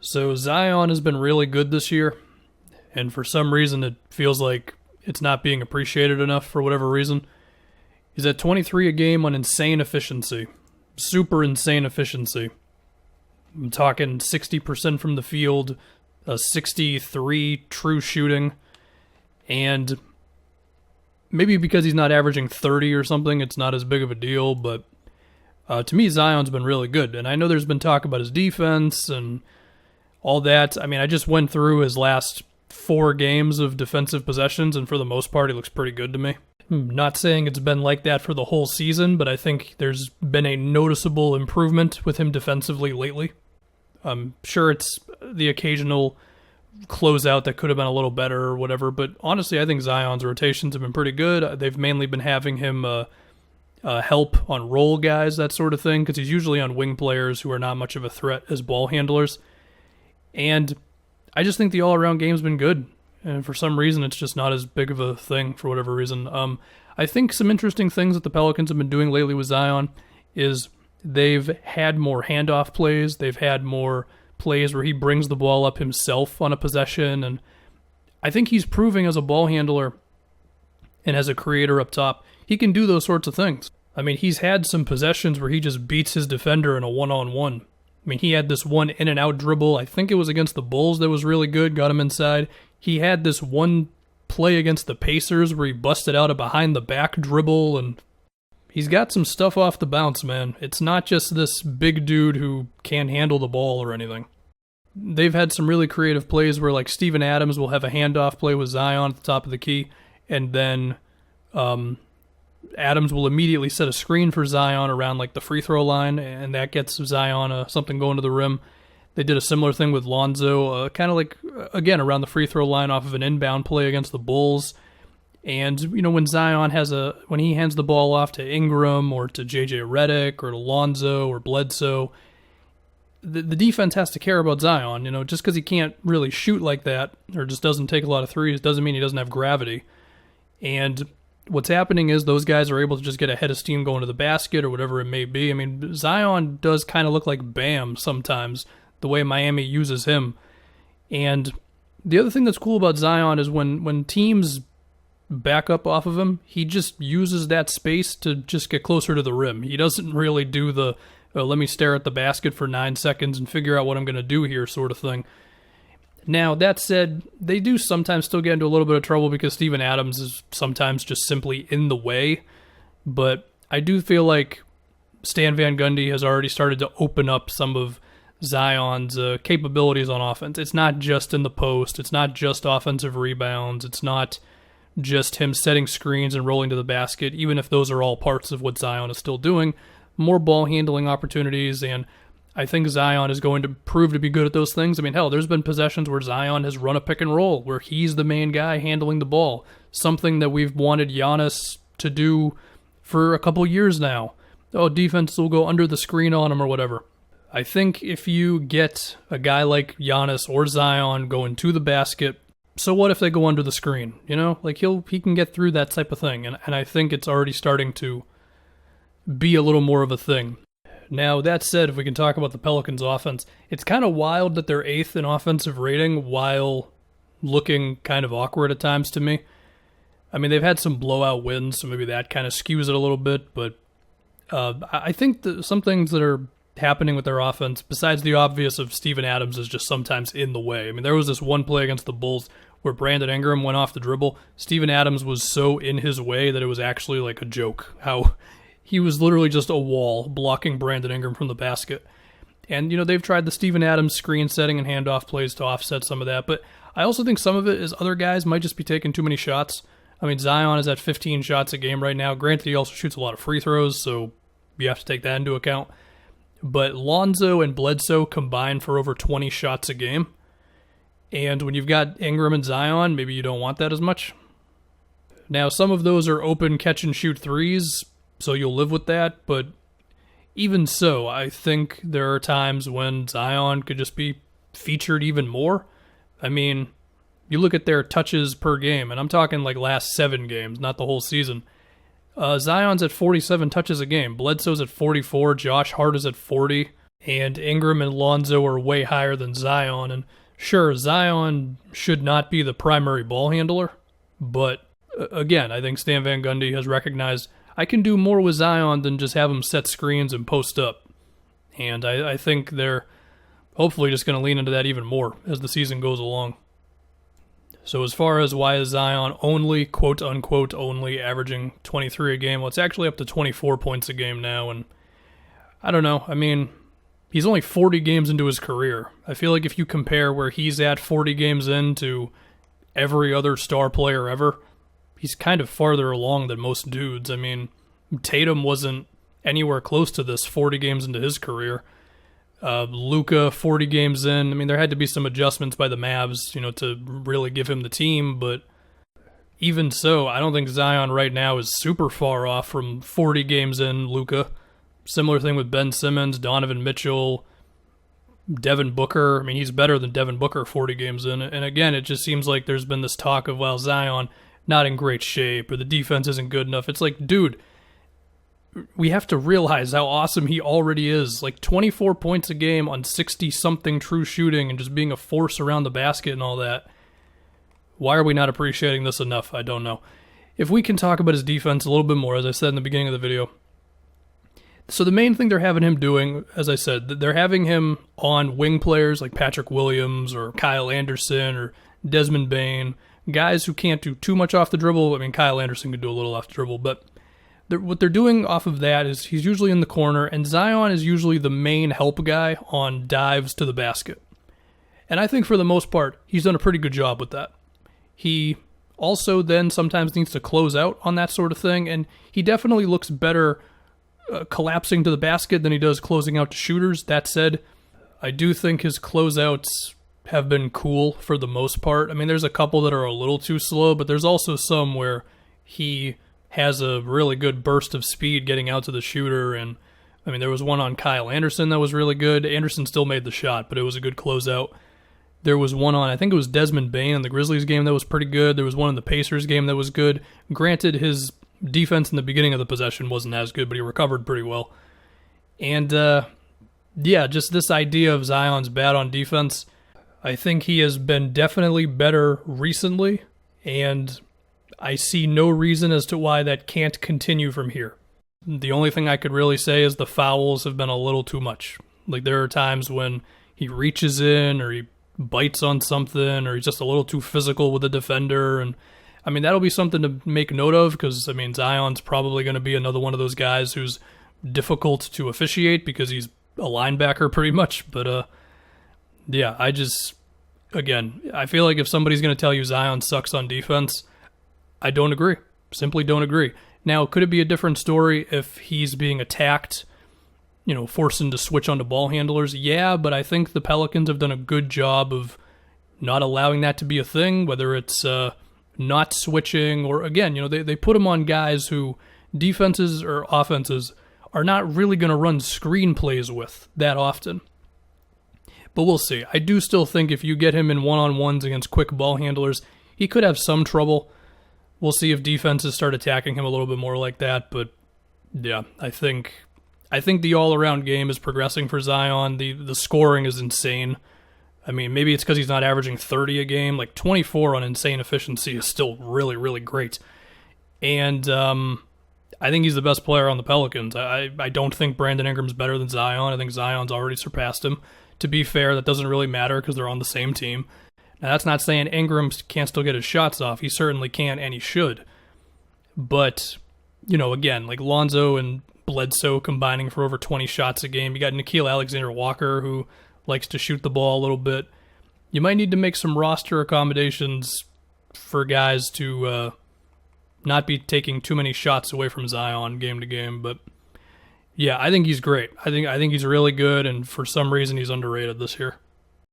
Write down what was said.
So Zion has been really good this year, and for some reason it feels like it's not being appreciated enough for whatever reason. He's at 23 a game on insane efficiency. Super insane efficiency. I'm talking 60% from the field, 63 true shooting, and maybe because he's not averaging 30 or something, it's not as big of a deal, but to me, Zion's been really good. And I know there's been talk about his defense and all that. I mean, I just went through his last 4 games of defensive possessions, and for the most part, he looks pretty good to me. I'm not saying it's been like that for the whole season, but I think there's been a noticeable improvement with him defensively lately. I'm sure it's the occasional closeout that could have been a little better or whatever, but honestly, I think Zion's rotations have been pretty good. They've mainly been having him help on roll guys, that sort of thing, because he's usually on wing players who are not much of a threat as ball handlers. And I just think the all-around game's been good. And for some reason, it's just not as big of a thing for whatever reason. I think some interesting things that the Pelicans have been doing lately with Zion is they've had more handoff plays. They've had more plays where he brings the ball up himself on a possession. And I think he's proving as a ball handler and as a creator up top, he can do those sorts of things. I mean, he's had some possessions where he just beats his defender in a one-on-one. I mean, he had this one in-and-out dribble. I think it was against the Bulls that was really good, got him inside. He had this one play against the Pacers where he busted out a behind-the-back dribble, and he's got some stuff off the bounce, man. It's not just this big dude who can't handle the ball or anything. They've had some really creative plays where, like, Steven Adams will have a handoff play with Zion at the top of the key, and then Adams will immediately set a screen for Zion around like the free throw line, and that gets Zion something going to the rim. They did a similar thing with Lonzo, kind of like, again, around the free throw line off of an inbound play against the Bulls. And, you know, when Zion when he hands the ball off to Ingram or to JJ Redick or to Lonzo or Bledsoe, the defense has to care about Zion. You know, just because he can't really shoot like that or just doesn't take a lot of threes doesn't mean he doesn't have gravity. And what's happening is those guys are able to just get a head of steam going to the basket or whatever it may be. I mean, Zion does kind of look like Bam sometimes, the way Miami uses him. And the other thing that's cool about Zion is when teams back up off of him, he just uses that space to just get closer to the rim. He doesn't really do the, let me stare at the basket for 9 seconds and figure out what I'm going to do here sort of thing. Now, that said, they do sometimes still get into a little bit of trouble because Steven Adams is sometimes just simply in the way. But I do feel like Stan Van Gundy has already started to open up some of Zion's capabilities on offense. It's not just in the post. It's not just offensive rebounds. It's not just him setting screens and rolling to the basket, even if those are all parts of what Zion is still doing. More ball handling opportunities, and I think Zion is going to prove to be good at those things. I mean, hell, there's been possessions where Zion has run a pick and roll, where he's the main guy handling the ball, something that we've wanted Giannis to do for a couple years now. Oh, defense will go under the screen on him or whatever. I think if you get a guy like Giannis or Zion going to the basket, so what if they go under the screen? You know, like he can get through that type of thing, and I think it's already starting to be a little more of a thing. Now, that said, if we can talk about the Pelicans' offense, it's kind of wild that they're 8th in offensive rating while looking kind of awkward at times to me. I mean, they've had some blowout wins, so maybe that kind of skews it a little bit, but I think that some things that are happening with their offense, besides the obvious of Steven Adams is just sometimes in the way. I mean, there was this one play against the Bulls where Brandon Ingram went off the dribble. Steven Adams was so in his way that it was actually like a joke, how he was literally just a wall blocking Brandon Ingram from the basket. And, you know, they've tried the Steven Adams screen setting and handoff plays to offset some of that. But I also think some of it is other guys might just be taking too many shots. I mean, Zion is at 15 shots a game right now. Granted, he also shoots a lot of free throws, so you have to take that into account. But Lonzo and Bledsoe combine for over 20 shots a game. And when you've got Ingram and Zion, maybe you don't want that as much. Now, some of those are open catch-and-shoot threes, so you'll live with that, but even so, I think there are times when Zion could just be featured even more. I mean, you look at their touches per game, and I'm talking like last 7 games, not the whole season. Zion's at 47 touches a game. Bledsoe's at 44. Josh Hart is at 40. and Ingram and Lonzo are way higher than Zion. And sure, Zion should not be the primary ball handler, but again, I think Stan Van Gundy has recognized I can do more with Zion than just have him set screens and post up. And I think they're hopefully just going to lean into that even more as the season goes along. So as far as why is Zion only, quote-unquote, only averaging 23 a game, well, it's actually up to 24 points a game now, and I don't know. I mean, he's only 40 games into his career. I feel like if you compare where he's at 40 games in to every other star player ever, he's kind of farther along than most dudes. I mean, Tatum wasn't anywhere close to this 40 games into his career. Luka, 40 games in. I mean, there had to be some adjustments by the Mavs, to really give him the team, but even so, I don't think Zion right now is super far off from 40 games in Luka. Similar thing with Ben Simmons, Donovan Mitchell, Devin Booker. I mean, he's better than Devin Booker 40 games in. And again, it just seems like there's been this talk of, well, Zion not in great shape or the defense isn't good enough. It's like, dude, we have to realize how awesome he already is. Like 24 points a game on 60-something true shooting and just being a force around the basket and all that. Why are we not appreciating this enough? I don't know. If we can talk about his defense a little bit more, as I said in the beginning of the video. So the main thing they're having him doing, as I said, they're having him on wing players like Patrick Williams or Kyle Anderson or Desmond Bane, guys who can't do too much off the dribble. I mean, Kyle Anderson can do a little off the dribble, but what they're doing off of that is he's usually in the corner, and Zion is usually the main help guy on dives to the basket. And I think for the most part, he's done a pretty good job with that. He also then sometimes needs to close out on that sort of thing, and he definitely looks better collapsing to the basket than he does closing out to shooters. That said, I do think his closeouts have been cool for the most part. I mean, there's a couple that are a little too slow, but there's also some where he has a really good burst of speed getting out to the shooter. And I mean, there was one on Kyle Anderson that was really good. Anderson still made the shot, but it was a good closeout. There was one on, I think it was Desmond Bane in the Grizzlies game that was pretty good. There was one in the Pacers game that was good. Granted, his defense in the beginning of the possession wasn't as good, but he recovered pretty well. And just this idea of Zion's bad on defense, I think he has been definitely better recently, and I see no reason as to why that can't continue from here. The only thing I could really say is the fouls have been a little too much. Like, there are times when he reaches in or he bites on something or he's just a little too physical with the defender. And I mean, that'll be something to make note of because, I mean, Zion's probably going to be another one of those guys who's difficult to officiate because he's a linebacker pretty much. But, I feel like if somebody's going to tell you Zion sucks on defense, I don't agree. Simply don't agree. Now, could it be a different story if he's being attacked, forced to switch onto ball handlers? Yeah, but I think the Pelicans have done a good job of not allowing that to be a thing, whether it's not switching or, again, they put him on guys who defenses or offenses are not really going to run screen plays with that often. But we'll see. I do still think if you get him in one-on-ones against quick ball handlers, he could have some trouble. We'll see if defenses start attacking him a little bit more like that. But yeah, I think the all-around game is progressing for Zion. The scoring is insane. I mean, maybe it's because he's not averaging 30 a game. Like 24 on insane efficiency is still really, really great. And I think he's the best player on the Pelicans. I don't think Brandon Ingram's better than Zion. I think Zion's already surpassed him. To be fair, that doesn't really matter because they're on the same team. Now, that's not saying Ingram can't still get his shots off. He certainly can, and he should. But, again, like Lonzo and Bledsoe combining for over 20 shots a game. You got Nickeil Alexander-Walker, who likes to shoot the ball a little bit. You might need to make some roster accommodations for guys to not be taking too many shots away from Zion game to game. But, yeah, I think he's great. I think he's really good, and for some reason he's underrated this year.